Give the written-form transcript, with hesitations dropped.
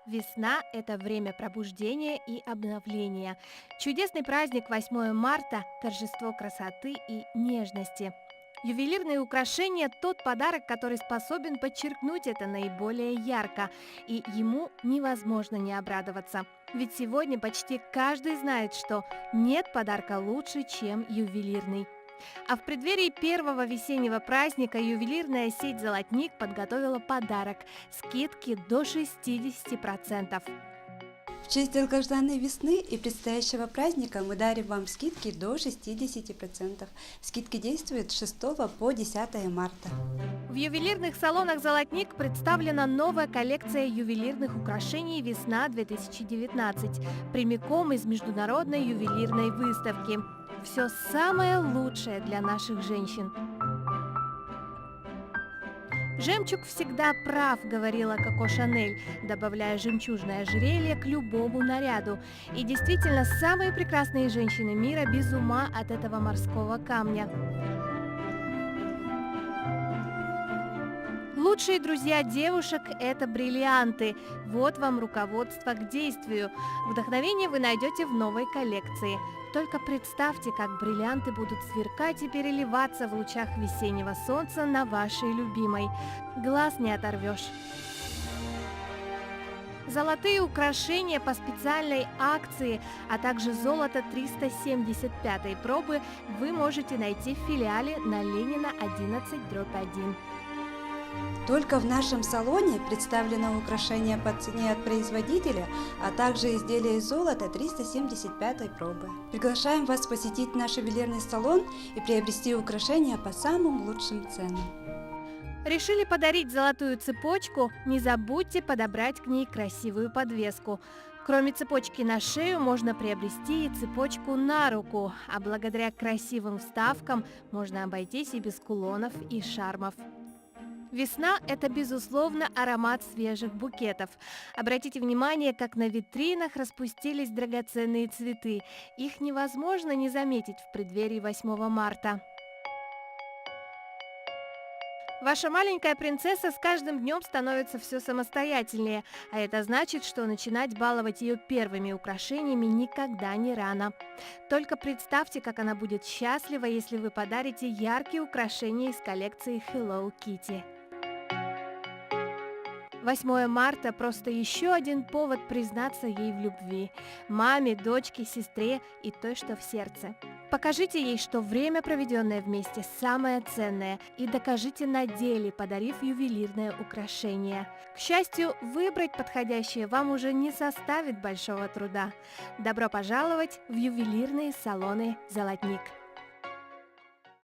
Весна– это время пробуждения и обновления. Чудесный праздник 8 марта– торжество красоты и нежности. Ювелирные украшения– тот подарок, который способен подчеркнуть это наиболее ярко, и ему невозможно не обрадоваться. Ведь сегодня почти каждый знает, что нет подарка лучше, чем ювелирный. А в преддверии первого весеннего праздника ювелирная сеть «Золотник» подготовила подарок– скидки до 60%. В честь долгожданной весны и предстоящего праздника мы дарим вам скидки до 60%. Скидки действуют с 6 по 10 марта. В ювелирных салонах «Золотник» представлена новая коллекция ювелирных украшений «Весна-2019» прямиком из международной ювелирной выставки. Все самое лучшее для наших женщин. «Жемчуг всегда прав», — говорила Коко Шанель, добавляя жемчужное ожерелье к любому наряду. И действительно, самые прекрасные женщины мира без ума от этого морского камня. Лучшие друзья девушек– это бриллианты. Вот вам руководство к действию. Вдохновение вы найдете в новой коллекции. Только представьте, как бриллианты будут сверкать и переливаться в лучах весеннего солнца на вашей любимой. Глаз не оторвешь. Золотые украшения по специальной акции, а также золото 375 пробы вы можете найти в филиале на Ленина 11/1. Только в нашем салоне представлено украшение по цене от производителя, а также изделия из золота 375 пробы. Приглашаем вас посетить наш ювелирный салон и приобрести украшения по самым лучшим ценам. Решили подарить золотую цепочку? Не забудьте подобрать к ней красивую подвеску. Кроме цепочки на шею можно приобрести и цепочку на руку, а благодаря красивым вставкам можно обойтись и без кулонов и шармов. Весна– это, безусловно, аромат свежих букетов. Обратите внимание, как на витринах распустились драгоценные цветы. Их невозможно не заметить в преддверии 8 марта. Ваша маленькая принцесса с каждым днем становится все самостоятельнее, а это значит, что начинать баловать ее первыми украшениями никогда не рано. Только представьте, как она будет счастлива, если вы подарите яркие украшения из коллекции Hello Kitty. 8 марта– просто еще один повод признаться ей в любви. Маме, дочке, сестре и той, что в сердце. Покажите ей, что время, проведенное вместе, самое ценное, и докажите на деле, подарив ювелирное украшение. К счастью, выбрать подходящее вам уже не составит большого труда. Добро пожаловать в ювелирные салоны «Золотник».